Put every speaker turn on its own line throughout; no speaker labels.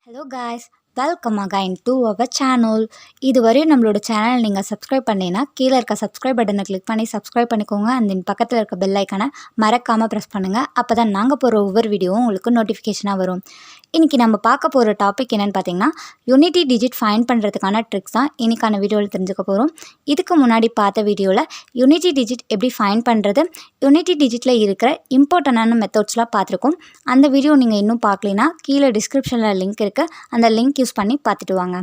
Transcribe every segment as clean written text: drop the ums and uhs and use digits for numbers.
Hello guys, welcome again to our channel. இதுவரையும் நம்மளோட channel நீங்கள் சப்ஸ்கிரைப் பண்ணீங்கன்னா கீழே இருக்க சப்ஸ்கிரைப் பட்டனை கிளிக் பண்ணி சப்ஸ்கிரைப் பண்ணிக்கோங்க. அந்த பக்கத்தில் இருக்க பெல் ஐக்கானை மறக்காமல் ப்ரெஸ் பண்ணுங்கள். அப்போ தான் நாங்கள் போகிற ஒவ்வொரு வீடியோவும் உங்களுக்கு நோட்டிஃபிகேஷனாக வரும். இன்றைக்கி நம்ம பார்க்க போகிற டாபிக் என்னென்னு பார்த்தீங்கன்னா, யூனிட்டி டிஜிட் ஃபைண்ட் பண்ணுறதுக்கான ட்ரிக்ஸ் தான் இன்றைக்கான வீடியோவில் தெரிஞ்சுக்க போகிறோம். இதுக்கு முன்னாடி பார்த்த வீடியோவில் யூனிட்டி டிஜிட் எப்படி ஃபைண்ட் பண்ணுறது, யூனிட்டி டிஜிட்டில் இருக்கிற இம்பார்ட்டண்டான மெத்தட்ஸ்லாம் பார்த்துருக்கோம். அந்த வீடியோ நீங்கள் இன்னும் பார்க்கலைன்னா கீழே டிஸ்கிரிப்ஷனில் லிங்க் இருக்குது, அந்த லிங்க் யூஸ் பண்ணி பார்த்துட்டு வாங்க.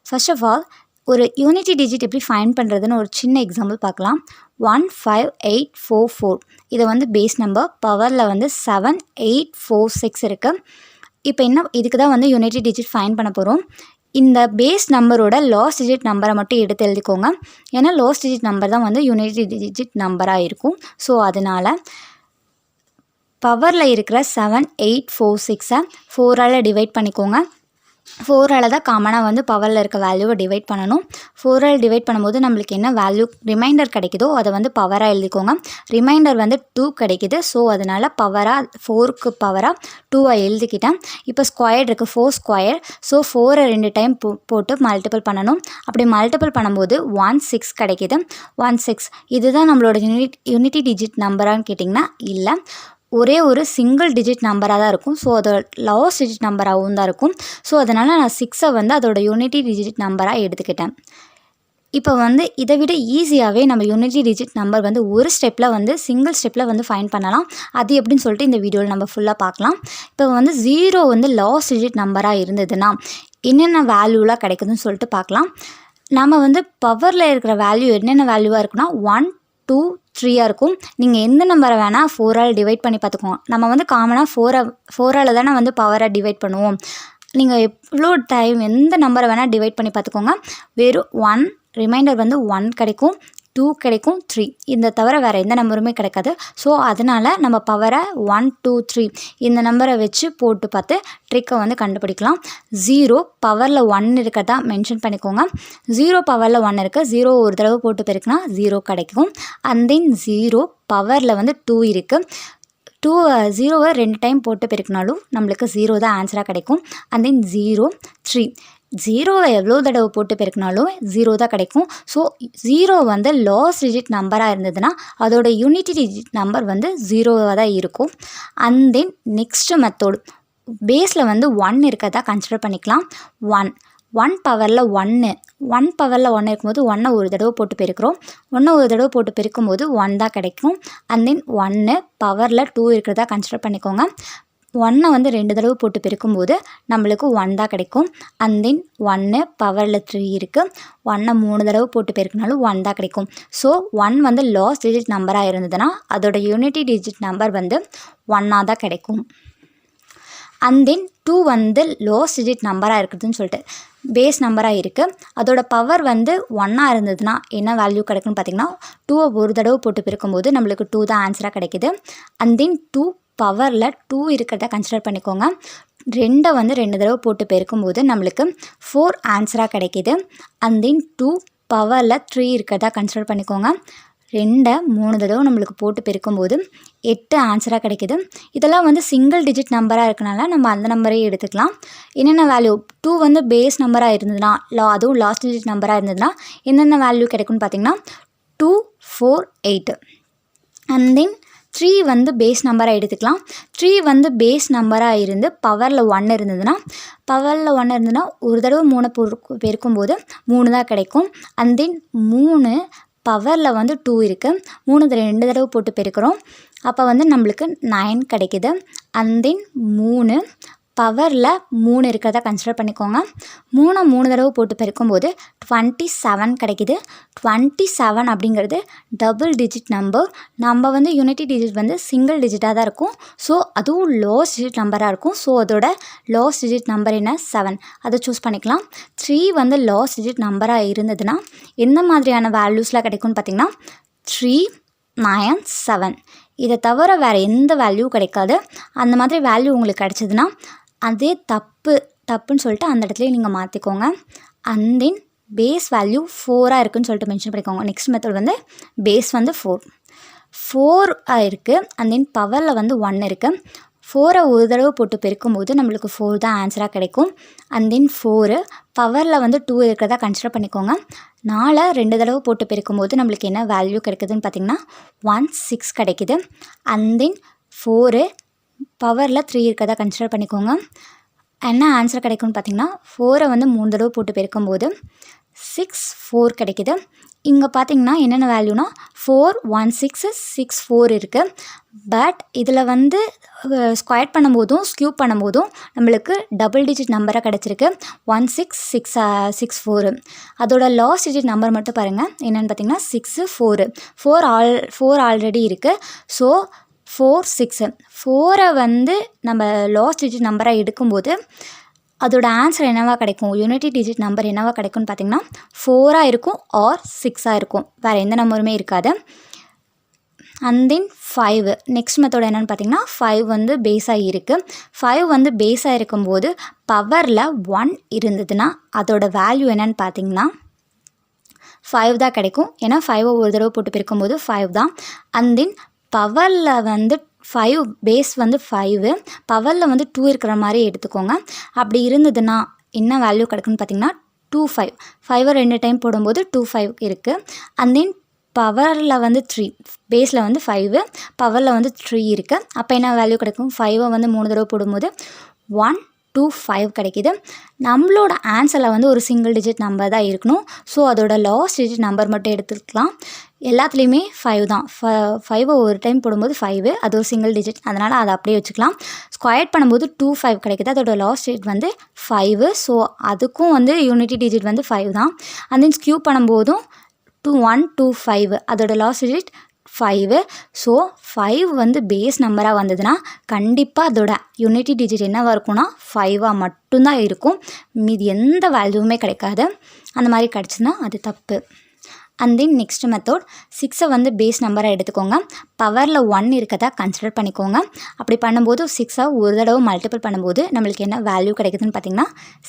ஃபர்ஸ்ட் ஆஃப் ஆல், ஒரு யூனிட்டி டிஜிட் எப்படி ஃபைண்ட் பண்ணுறதுன்னு ஒரு சின்ன எக்ஸாம்பிள் பார்க்கலாம். 15844 இதை பேஸ் நம்பர், பவரில் 7846 இருக்குது. இப்போ இதுக்கு தான் யூனிட்டி டிஜிட் ஃபைண்ட் பண்ண போகிறோம். இந்த பேஸ் நம்பரோட லாஸ்ட் டிஜிட் நம்பரை மட்டும் எடுத்து எழுதிக்கோங்க. ஏன்னா லாஸ்ட் டிஜிட் நம்பர் தான் யூனிட்டி டிஜிட் நம்பராக இருக்கும். ஸோ அதனால் பவரில் இருக்கிற 7846-ஐ 4ஆல் டிவைட் பண்ணிக்கோங்க. 4ஆல் தான் காமனாக பவரில் இருக்க வேல்யூவை டிவைட் பண்ணணும். 4ஆல் டிவைட் பண்ணும்போது நம்மளுக்கு என்ன வேல்யூ ரிமைண்டர் கிடைக்குதோ அதை பவராக எழுதிக்கோங்க. ரிமைண்டர் 2 கிடைக்குது. ஸோ அதனால் பவராக 4க்கு பவராக 2ஐ எழுதிக்கிட்டேன். இப்போ ஸ்கொயர் இருக்குது, 4 ஸ்கொயர். ஸோ 4ஐ 2 டைம் போட்டு மல்டிபிள் பண்ணணும். அப்படி மல்டிபிள் பண்ணும்போது 16 கிடைக்கிது. 16 இதுதான் நம்மளோட யூனிட்டி டிஜிட் நம்பரான்னு கேட்டிங்கன்னா இல்லை, ஒரே ஒரு சிங்கிள் டிஜிட் நம்பராக தான் இருக்கும். ஸோ அதோட லாஸ்ட் டிஜிட் நம்பராகவும் தான் இருக்கும். ஸோ அதனால் நான் 6ஐ அதோட யூனிட்டி டிஜிட் நம்பராக எடுத்துக்கிட்டேன். இப்போ இதை விட ஈஸியாகவே நம்ம யூனிட்டி டிஜிட் நம்பர் ஒரு ஸ்டெப்பில் சிங்கிள் ஸ்டெப்பில் ஃபைண்ட் பண்ணலாம். அது எப்படின்னு சொல்லிட்டு இந்த வீடியோவில் நம்ம ஃபுல்லாக பார்க்கலாம். இப்போ 0 லாஸ்ட் டிஜிட் நம்பராக இருந்ததுன்னா என்னென்ன வேல்யூலாம் கிடைக்குதுன்னு சொல்லிட்டு பார்க்கலாம். நம்ம பவரில் இருக்கிற வேல்யூ என்னென்ன வேல்யூவாக இருக்குன்னா 1, 2, 3 இருக்கும். நீங்கள் எந்த நம்பரை வேணால் 4ஆல் டிவைட் பண்ணி பார்த்துக்கோங்க. நம்ம காமனாக 4ஆல் தானே பவரை டிவைட் பண்ணுவோம். நீங்கள் எவ்வளோ டைம் எந்த நம்பரை வேணால் டிவைட் பண்ணி பார்த்துக்கோங்க. வெறும் 1 ரிமைண்டர் 1 கிடைக்கும், 2 கிடைக்கும், 3 இந்த தவிர வேறு எந்த நம்பருமே கிடைக்காது. ஸோ அதனால் நம்ம பவரை 1, 2, 3 இந்த நம்பரை வச்சு போட்டு பார்த்து ட்ரிக்கை கண்டுபிடிக்கலாம். 0 பவரில் 1 இருக்கிறதா மென்ஷன் பண்ணிக்கோங்க. 0 பவரில் 1 இருக்குது. 0 ஒரு தடவை போட்டு பெருக்குனா 0 கிடைக்கும். அண்ட் தென் 0 பவரில் 2 இருக்குது. 0வை 2 டைம் போட்டு பெருக்கினாலும் நம்மளுக்கு 0 தான் ஆன்சராக கிடைக்கும். அண்ட் தென் 0, 3 0வை எவ்வளோ தடவை போட்டு பெருக்கினாலும் 0 தான் கிடைக்கும். ஸோ 0 லாஸ்ட் டிஜிட் நம்பராக இருந்ததுன்னா அதோட யூனிட்டி டிஜிட் நம்பர் 0வாக தான் இருக்கும். அண்ட் தென் நெக்ஸ்ட்டு மெத்தோடு, பேஸில் 1 இருக்கிறதா கன்சிடர் பண்ணிக்கலாம். 1 பவரில் 1 பவரில் 1 இருக்கும்போது 1ஐ ஒரு தடவை போட்டு பெருக்கிறோம். 1 ஒரு தடவை போட்டு பெருக்கும்போது 1 தான் கிடைக்கும். அண்ட் தென் 1 பவரில் 2 இருக்கிறதா கன்சிடர் பண்ணிக்கோங்க. 1ஐ 2 தடவை போட்டு பெருக்கும்போது நம்மளுக்கு 1 தான் கிடைக்கும். அண்ட் தென் 1 பவரில் 3 இருக்குது. 1ஐ 3 தடவை போட்டு பெருக்கினாலும் 1 தான் கிடைக்கும். ஸோ 1 லாஸ்ட் டிஜிட் நம்பராக இருந்ததுன்னா அதோட யூனிட்டி டிஜிட் நம்பர் 1ஆக தான் கிடைக்கும். அண்ட் தென் 2 லாஸ்ட் டிஜிட் நம்பராக இருக்குதுன்னு சொல்லிட்டு பேஸ் நம்பராக இருக்குது. அதோட பவர் 1ஆக இருந்ததுன்னா என்ன வேல்யூ கிடைக்குன்னு பார்த்திங்கன்னா 2ஐ ஒரு தடவை போட்டு பெருக்கும்போது நம்மளுக்கு 2 தான் ஆன்சராக கிடைக்கிது. அண்ட் தென் 2 பவரில் 2 இருக்கிறத கன்சிடர் பண்ணிக்கோங்க. 2ஐ 2 தடவை போட்டு பெருக்கும்போது நம்மளுக்கு 4 ஆன்சராக கிடைக்கிது. அண்ட் தென் 2 பவரில் 3 இருக்கிறதா கன்சிடர் பண்ணிக்கோங்க. 2ஐ 3 தடவை நம்மளுக்கு போட்டு பெருக்கும்போது 8 ஆன்சராக கிடைக்கிது. இதெல்லாம் சிங்கிள் டிஜிட் நம்பராக இருக்கனால நம்ம அந்த நம்பரையே எடுத்துக்கலாம். என்னென்ன வேல்யூ 2 பேஸ் நம்பராக இருந்ததுன்னா அதுவும் லாஸ்ட் டிஜிட் நம்பராக இருந்ததுன்னா என்னென்ன வேல்யூ கிடைக்கும்னு பார்த்திங்கன்னா 2, 4, 8. அண்ட் தென் 3 பேஸ் நம்பராக எடுத்துக்கலாம். 3 பேஸ் நம்பராக இருந்து பவரில் 1 இருந்ததுன்னா ஒரு தடவை 3 பெருக்கும்போது 3 தான் கிடைக்கும். அண்ட் தென் 3 பவரில் 2 இருக்குது. 3 2 தடவை போட்டு பெருக்கிறோம். அப்போ நம்மளுக்கு 9 கிடைக்கிது. அண்ட் தென் 3 பவரில் 3 இருக்கிறதா கன்சிடர் பண்ணிக்கோங்க. 3 தடவை போட்டு பெருக்கும்போது 27 கிடைக்கிது. 27 அப்படிங்கிறது டபுள் டிஜிட் நம்பர். நம்ம யூனிட்டி டிஜிட் சிங்கிள் டிஜிட்டாக தான் இருக்கும். ஸோ அதுவும் லாஸ்ட் டிஜிட் நம்பராக இருக்கும். ஸோ அதோட லாஸ்ட் டிஜிட் நம்பர் என்ன 7, அதை சூஸ் பண்ணிக்கலாம். 3 லாஸ்ட் டிஜிட் நம்பராக இருந்ததுன்னா எந்த மாதிரியான வேல்யூஸ்லாம் கிடைக்கும்னு பார்த்திங்கன்னா 3, 9, 7 இதை தவிர வேறு எந்த வேல்யூ கிடைக்காது. அந்த மாதிரி வேல்யூ உங்களுக்கு கிடைச்சதுன்னா அதே தப்புன்னு சொல்லிட்டு அந்த இடத்துல நீங்கள் மாற்றிக்கோங்க. அண்ட் தென் பேஸ் வேல்யூ 4ஆக இருக்குதுன்னு சொல்லிட்டு மென்ஷன் பண்ணிக்கோங்க. நெக்ஸ்ட் மெத்தட் பேஸ் 4 இருக்குது. அண்ட் தென் பவரில் 1 இருக்குது. 4 ஒரு தடவை போட்டு பெருக்கும்போது நம்மளுக்கு 4 தான் ஆன்சராக கிடைக்கும். அண்ட் தென் 4 பவரில் வந்து 2 இருக்கிறதா கன்சிடர் பண்ணிக்கோங்க. 4 2 தடவை போட்டு பெருக்கும்போது நம்மளுக்கு என்ன வேல்யூ கிடைக்குதுன்னு பார்த்திங்கன்னா 16 கிடைக்குது. அண்ட் தென் 4 பவரில் 3 இருக்கிறதா கன்சிடர் பண்ணிக்கோங்க. என்ன ஆன்சர் கிடைக்கும்னு பார்த்திங்கன்னா 4 வந்து 3 தடவை போட்டு பெருக்கும்போது 6 கிடைக்குது. இங்கே பார்த்திங்கன்னா என்னென்ன வேல்யூனா 4 1 6 6 4 இருக்குது. பட் இதில் வந்து ஸ்கொயர் பண்ணும்போதும் ஸ்க்யூப் பண்ணும்போதும் நம்மளுக்கு டபுள் டிஜிட் நம்பராக கிடச்சிருக்கு 16 அதோட லாஸ்ட் டிஜிட் நம்பர் மட்டும் பாருங்கள் என்னென்னு பார்த்திங்கன்னா 6 4 ஆல்ரெடி இருக்குது. ஸோ 4 6 4 வந்து நம்ம லாஸ்ட் டிஜிட் நம்பராக எடுக்கும்போது அதோட ஆன்சர் என்னவா கிடைக்கும், யூனிட்டி டிஜிட் நம்பர் என்னவா கிடைக்கும்னு பார்த்திங்கன்னா 4 இருக்கும் ஆர் 6 இருக்கும். வேறு எந்த நம்பருமே இருக்காது. அண்ட் தென் 5 நெக்ஸ்ட் மெத்தட் என்னென்னு பார்த்திங்கன்னா 5 வந்து பேஸாக இருக்குது. 5 வந்து பேஸாக இருக்கும்போது பவரில் 1 இருந்ததுன்னா அதோட வேல்யூ என்னென்னு பார்த்திங்கன்னா 5 தான் கிடைக்கும். ஏன்னா 5 ஒரு தடவை போட்டு பெருக்கும்போது 5 தான். அண்ட் தென் பவரில் வந்து 5 பேஸ் வந்து 5 பவரில் வந்து 2 இருக்கிற மாதிரி எடுத்துக்கோங்க. அப்படி இருந்ததுன்னா என்ன வேல்யூ கிடைக்குன்னு பார்த்திங்கன்னா 25 5 2 டைம் போடும்போது 25 இருக்குது. அண்ட் தென் பவரில் வந்து 3 பேஸில் வந்து 5 பவரில் வந்து 3 இருக்குது. அப்போ என்ன வேல்யூ கிடைக்கும், 5 வந்து 3 தடவை போடும்போது 125 கிடைக்கிது. நம்மளோட ஆன்சரில் வந்து ஒரு சிங்கிள் டிஜிட் நம்பர் தான் இருக்கணும். ஸோ அதோட லாஸ்ட் டிஜிட் நம்பர் மட்டும் எடுத்துக்கலாம். எல்லாத்துலேயுமே 5 தான். 5 ஒரு டைம் போடும்போது 5 அது ஒரு சிங்கிள் டிஜிட், அதனால் அதை அப்படியே வச்சுக்கலாம். ஸ்கொயர் பண்ணும்போது 25 கிடைக்குது. அதோட லாஸ்ட் டிஜிட் வந்து 5. ஸோ அதுக்கும் வந்து யூனிட்டி டிஜிட் வந்து 5 தான். அண்ட் தென் ஸ்க்யூ பண்ணும்போதும் 125 அதோட லாஸ்ட் டிஜிட் 5. ஸோ 5 வந்து பேஸ் நம்பராக வந்ததுன்னா கண்டிப்பாக அதோட யூனிட்டி டிஜிட் என்னவாக இருக்கும்னா 5 மட்டும்தான் இருக்கும். மீதி எந்த வேல்யூவுமே கிடைக்காது. அந்த மாதிரி கிடச்சுன்னா அது தப்பு. அண்ட் தென் நெக்ஸ்ட் மெத்தட் 6 வந்து பேஸ் நம்பராக எடுத்துக்கோங்க. பவரில் 1 இருக்கதா கன்சிடர் பண்ணிக்கோங்க. அப்படி பண்ணும்போது 6 ஒரு தடவை மல்டிபிள் பண்ணும்போது நம்மளுக்கு என்ன வேல்யூ கிடைக்குதுன்னு பார்த்திங்கன்னா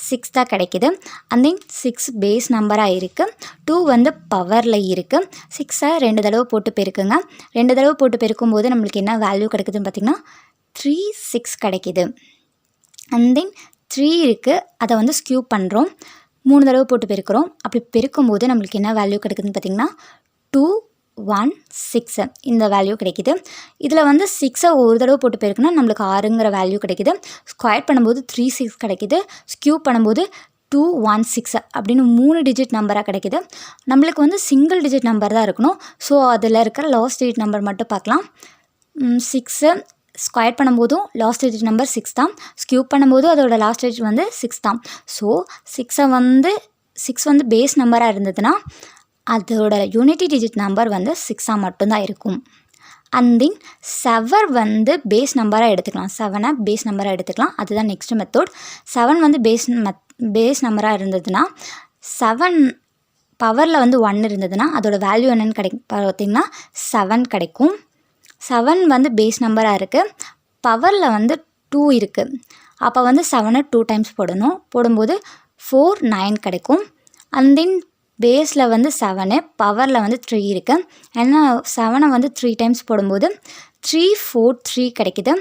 6 தான் கிடைக்கிது. அண்ட் தென் 6 பேஸ் நம்பராக இருக்குது. 2 வந்து பவரில் இருக்குது. 6 2 தடவை போட்டு பெருக்குங்க. 2 தடவை போட்டு பெருக்கும்போது நம்மளுக்கு என்ன வேல்யூ கிடைக்குதுன்னு பார்த்திங்கன்னா 36 கிடைக்கிது. அண்ட் தென் 3 இருக்குது, அதை வந்து ஸ்க்யூ பண்ணுறோம். 3 தடவை போட்டு பெருக்கிறோம். அப்படி பெருக்கும்போது நம்மளுக்கு என்ன வேல்யூ கிடைக்குதுன்னு பார்த்திங்கன்னா 216 இந்த வேல்யூ கிடைக்கிது. இதில் வந்து 6 ஒரு தடவை போட்டு பெருக்குனா நம்மளுக்கு 6ங்கிற வேல்யூ கிடைக்கிது. ஸ்கொயர் பண்ணும்போது 36 கிடைக்கிது. ஸ்க்யூ பண்ணும்போது 216 அப்படின்னு 3 டிஜிட் நம்பராக கிடைக்கிது. நம்மளுக்கு வந்து சிங்கிள் டிஜிட் நம்பர் தான் இருக்கணும். ஸோ அதில் இருக்கிற லாஸ்ட் டிஜிட் நம்பர் மட்டும் பார்க்கலாம். 6 ஸ்கொயர் பண்ணும்போதும் லாஸ்ட் டிஜிட் நம்பர் 6 தான். ஸ்க்யூ பண்ணும்போது அதோட லாஸ்ட் டிஜிட் வந்து 6 தான். ஸோ 6 வந்து பேஸ் நம்பராக இருந்ததுன்னா அதோட யூனிட்டி டிஜிட் நம்பர் வந்து 6 மட்டும்தான் இருக்கும். அண்ட் தென் 7 வந்து பேஸ் நம்பராக எடுத்துக்கலாம். 7 பேஸ் நம்பராக எடுத்துக்கலாம். அதுதான் நெக்ஸ்ட் மெத்தட். 7 வந்து பேஸ் நம்பராக இருந்ததுன்னா 7 பவரில் வந்து 1 இருந்ததுன்னா அதோட வேல்யூ என்னென்னு பார்த்திங்கன்னா 7 கிடைக்கும். 7 வந்து பேஸ் நம்பராக இருக்குது. பவரில் வந்து 2 இருக்குது. அப்போ வந்து 7 2 டைம்ஸ் போடும்போது 4 9 கிடைக்கும். அண்ட் தென் பேஸில் வந்து 7 பவரில் வந்து 3 இருக்குது. ஏன்னா 7 வந்து 3 டைம்ஸ் போடும்போது 3 4 3 கிடைக்கிது.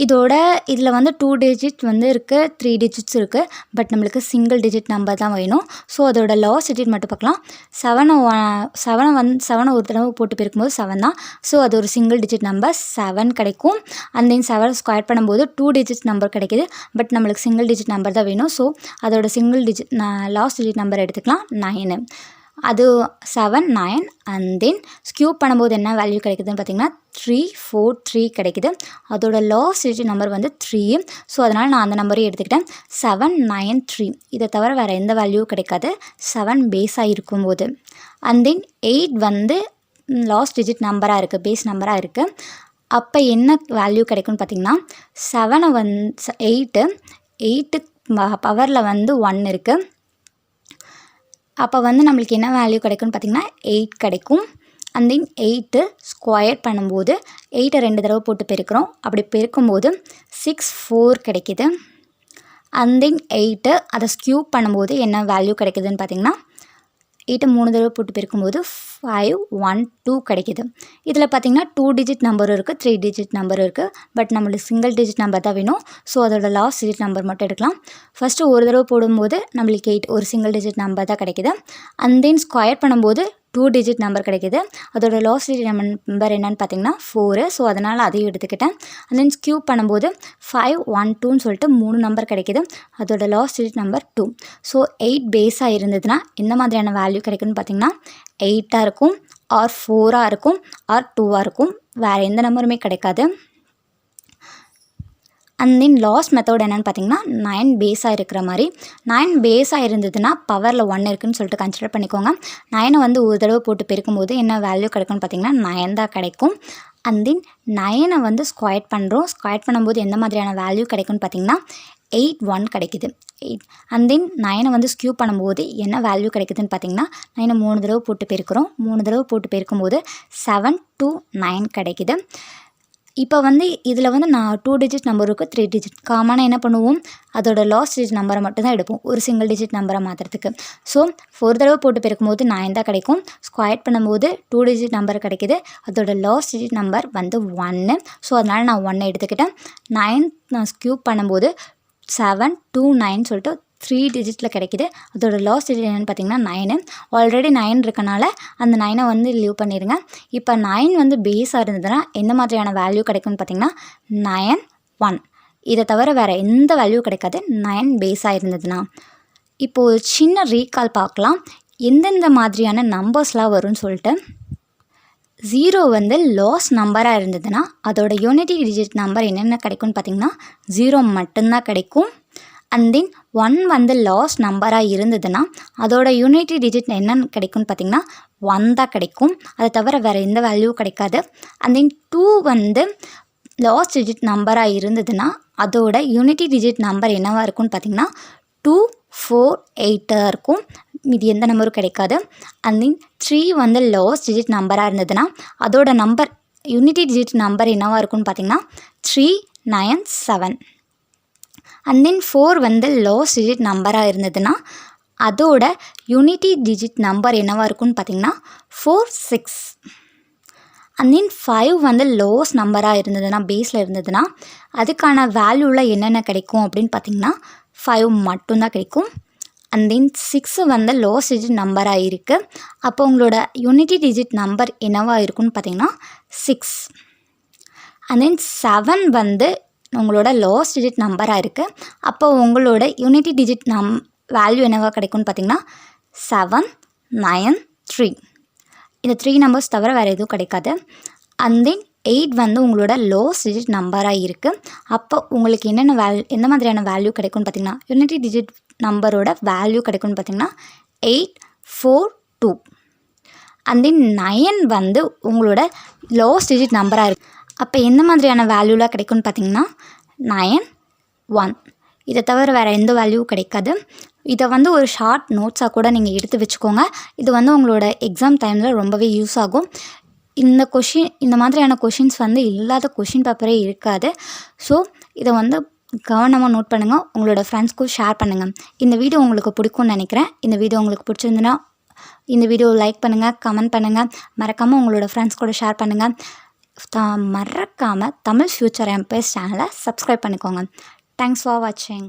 இதில் வந்து 2 டிஜிட் வந்து இருக்குது, 3 டிஜிட்ஸ் இருக்குது. பட் நம்மளுக்கு சிங்கிள் டிஜிட் நம்பர் தான் வேணும். ஸோ அதோட லாஸ்ட் டிஜிட் மட்டும் பார்க்கலாம். 7 ஒரு தடவை போட்டு பெருக்கும்போது 7 தான். ஸோ அது ஒரு சிங்கிள் டிஜிட் நம்பர் 7 கிடைக்கும். அண்ட் தென் 7 ஸ்கொயர் பண்ணும்போது 2 டிஜிட் நம்பர் கிடைக்கிது. பட் நம்மளுக்கு சிங்கிள் டிஜிட் நம்பர் தான் வேணும். ஸோ அதோட single digit last digit number எடுத்துக்கலாம் 9. அது 7 9. அண்ட் தென் ஸ்க்யூ பண்ணும்போது என்ன வேல்யூ கிடைக்குதுன்னு பார்த்திங்கன்னா 3 4 3 கிடைக்குது. அதோட லாஸ்ட் டிஜிட் நம்பர் வந்து 3. ஸோ அதனால் நான் அந்த நம்பரையும் எடுத்துக்கிட்டேன் 7 9 3. இதை தவிர வேறு எந்த வேல்யூவும் கிடைக்காது 7 பேஸாக இருக்கும்போது. அண்ட் தென் 8 வந்து லாஸ்ட் டிஜிட் நம்பராக இருக்குது, பேஸ் நம்பராக இருக்குது. அப்போ என்ன வேல்யூ கிடைக்கும்னு பார்த்திங்கன்னா 8 பவரில் வந்து 1 இருக்குது. அப்போ வந்து நம்மளுக்கு என்ன வேல்யூ கிடைக்கும்னு பார்த்திங்கன்னா 8 கிடைக்கும். அண்ட் தென் 8 ஸ்கொயர் பண்ணும்போது 8 2 தடவை போட்டு பெருக்கிறோம். அப்படி பெருக்கும்போது 6 4 கிடைக்கிது. அண்ட் தென் 8 அதை ஸ்க்யூ பண்ணும்போது என்ன வேல்யூ கிடைக்குதுன்னு பார்த்திங்கன்னா 8 3 தடவை போட்டு பெருக்கும்போது 512 கிடைக்குது. இதில் பார்த்திங்கன்னா 2 டிஜிட் நம்பரும் இருக்குது, 3 டிஜிட் நம்பரும் இருக்குது. பட் நம்மளுக்கு சிங்கிள் டிஜிட் நம்பர் தான் வேணும். ஸோ அதோட லாஸ்ட் டிஜிட் நம்பர் மட்டும் எடுக்கலாம். ஃபஸ்ட்டு ஒரு தடவை போடும்போது நம்மளுக்கு 8 ஒரு சிங்கிள் டிஜிட் நம்பர் தான் கிடைக்குது. அண்ட் தென் ஸ்கொயர் பண்ணும்போது 2 டிஜிட் நம்பர் கிடைக்குது. அதோட லாஸ்ட் டிஜிட் நம்பர் என்னென்னு பார்த்தீங்கன்னா 4. ஸோ அதனால் அதையும் எடுத்துக்கிட்டேன். அண்ட் தென் க்யூப் பண்ணும்போது 512ன்னு சொல்லிட்டு 3 நம்பர் கிடைக்குது. அதோட லாஸ்ட் டிஜிட் நம்பர் 2. ஸோ 8 பேஸாக இருந்ததுன்னா எந்த மாதிரியான வேல்யூ கிடைக்குன்னு பார்த்தீங்கன்னா 8ஆக இருக்கும், ஆர் 4ஆக இருக்கும், ஆர் 2ஆக இருக்கும். வேறு எந்த நம்பருமே கிடைக்காது. அண்ட் தென் லாஸ்ட் மெத்தட் என்னென்னு பார்த்தீங்கன்னா 9 பேஸாக இருக்கிற மாதிரி. 9 பேஸாக இருந்ததுன்னா பவரில் 1 இருக்குதுன்னு சொல்லிட்டு கன்சிடர் பண்ணிக்கோங்க. 9 வந்து ஒரு தடவை போட்டு பெருக்கும்போது என்ன வேல்யூ கிடைக்கும்னு பார்த்தீங்கன்னா 9 தான் கிடைக்கும். அண்ட் தென் 9 வந்து ஸ்கொயர் பண்ணுறோம். ஸ்கொயர் பண்ணும்போது எந்த மாதிரியான வேல்யூ கிடைக்கும்னு பார்த்தீங்கன்னா 81 கிடைக்குது. அண்ட் தென் 9 வந்து ஸ்க்யூ பண்ணும்போது என்ன வேல்யூ கிடைக்குதுன்னு பார்த்தீங்கன்னா 9 3 தடவை போட்டு பெருக்கிறோம். 3 தடவை போட்டு பெருக்கும்போது 729 கிடைக்குது. இப்போ வந்து இதில் வந்து நான் 2 டிஜிட் நம்பர் இருக்குது, 3 டிஜிட் காமனாக என்ன பண்ணுவோம், அதோட லாஸ்ட் டிஜிட் நம்பரை மட்டும் தான் எடுப்போம் ஒரு சிங்கிள் டிஜிட் நம்பரை மாற்றுறதுக்கு. ஸோ 4 தடவை போட்டு பெருக்கும்போது 9 தான் கிடைக்கும். ஸ்கொயர் பண்ணும்போது 2 டிஜிட் நம்பர் கிடைக்கிது. அதோட லாஸ்ட் டிஜிட் நம்பர் வந்து 1. ஸோ அதனால் நான் 1 எடுத்துக்கிட்டேன். 9 நான் ஸ்க்யூப் பண்ணும்போது 729 சொல்லிட்டு 3 டிஜிட்டில் கிடைக்கிது. அதோட லாஸ்ட் டிஜிட் என்னென்னு பார்த்தீங்கன்னா 9. ஆல்ரெடி 9 இருக்கனால அந்த 9 வந்து லீவ் பண்ணிடுங்க. இப்போ 9 வந்து பேஸாக இருந்ததுன்னா எந்த மாதிரியான வேல்யூ கிடைக்கும்னு பார்த்தீங்கன்னா 91. இதை தவிர வேறு எந்த வேல்யூ கிடைக்காது 9 பேஸாக இருந்ததுன்னா. இப்போது சின்ன ரீகால் பார்க்கலாம், எந்தெந்த மாதிரியான நம்பர்ஸ்லாம் வரும்னு சொல்லிட்டு. 0 வந்து லாஸ்ட் நம்பராக இருந்ததுன்னா அதோட யூனிட்டி டிஜிட் நம்பர் என்னென்ன கிடைக்கும்னு பார்த்தீங்கன்னா 0 மட்டும்தான் கிடைக்கும். அண்ட் தென் 1 வந்து லாஸ்ட் நம்பராக இருந்ததுன்னா அதோட யூனிட்டி டிஜிட் என்னென்னு கிடைக்கும்னு பார்த்தீங்கன்னா 1 தான் கிடைக்கும். அதை தவிர வேறு எந்த வேல்யூ கிடைக்காது. அண்ட் தென் 2 வந்து லாஸ்ட் டிஜிட் நம்பராக இருந்ததுன்னா அதோட யூனிட்டி டிஜிட் நம்பர் என்னவாக இருக்கும்னு பார்த்தீங்கன்னா 248 இருக்கும். இது எந்த நம்பரும் கிடைக்காது. அண்ட் தென் 3 வந்து லாஸ்ட் டிஜிட் நம்பராக இருந்ததுன்னா அதோட நம்பர் யூனிட்டி டிஜிட் நம்பர் என்னவாக இருக்கும்னு பார்த்தீங்கன்னா 397. அண்ட் தென் 4 வந்து லாஸ்ட் டிஜிட் நம்பராக இருந்ததுன்னா அதோட யூனிட்டி டிஜிட் நம்பர் என்னவாக இருக்கும்னு பார்த்தீங்கன்னா 46. அண்ட் தென் 5 வந்து லாஸ்ட் நம்பராக இருந்ததுன்னா பேஸில் இருந்ததுன்னா அதுக்கான வேல்யூவில் என்னென்ன கிடைக்கும் அப்படின்னு பார்த்தீங்கன்னா 5 மட்டும்தான் கிடைக்கும். அண்ட் தென் 6 வந்து லாஸ்ட் டிஜிட் நம்பராக இருக்குது. அப்போ உங்களோட யூனிட்டி டிஜிட் நம்பர் என்னவாக இருக்குன்னு பார்த்தீங்கன்னா 6. அண்ட் தென் 7 வந்து உங்களோட லாஸ்ட் டிஜிட் நம்பராக இருக்குது. அப்போ உங்களோட யூனிட்டி டிஜிட் வேல்யூ என்னவாக கிடைக்கும்னு பார்த்தீங்கன்னா 793. இந்த 3 நம்பர்ஸ் தவிர வேறு எதுவும் கிடைக்காது. அண்ட் தென் 8 வந்து உங்களோட லாஸ்ட் டிஜிட் நம்பராக இருக்குது. அப்போ உங்களுக்கு எந்த மாதிரியான வேல்யூ கிடைக்கும்னு பார்த்தீங்கன்னா யூனிட்டி டிஜிட் நம்பரோட வேல்யூ கிடைக்கும்னு பார்த்தீங்கன்னா 842. அண்ட் தென் 9 வந்து உங்களோட லாஸ்ட் டிஜிட் நம்பராக இருக்குது. அப்போ எந்த மாதிரியான வேல்யூலாம் கிடைக்கும்னு பார்த்தீங்கன்னா 91. இதை தவிர வேறு எந்த வேல்யூவும் கிடைக்காது. இதை வந்து ஒரு ஷார்ட் நோட்ஸாக கூட நீங்கள் எடுத்து வச்சுக்கோங்க. இது வந்து உங்களோட எக்ஸாம் டைமில் ரொம்பவே யூஸ் ஆகும். இந்த மாதிரியான கொஷின்ஸ் வந்து இல்லாத கொஷின் பேப்பரே இருக்காது. ஸோ இதை வந்து கவனமாக நோட் பண்ணுங்கள், உங்களோட ஃப்ரெண்ட்ஸ்க்கும் ஷேர் பண்ணுங்கள். இந்த வீடியோ உங்களுக்கு பிடிக்கும்னு நினைக்கிறேன். இந்த வீடியோ உங்களுக்கு பிடிச்சிருந்துன்னா இந்த வீடியோ லைக் பண்ணுங்கள், கமெண்ட் பண்ணுங்கள், மறக்காமல் உங்களோட ஃப்ரெண்ட்ஸ் கூட ஷேர் பண்ணுங்கள். மறக்காமல் தமிழ் ஃபியூச்சர் எம்பையர்ஸ் சேனலை சப்ஸ்கிரைப் பண்ணிக்கோங்க. தேங்க்ஸ் ஃபார் வாட்சிங்.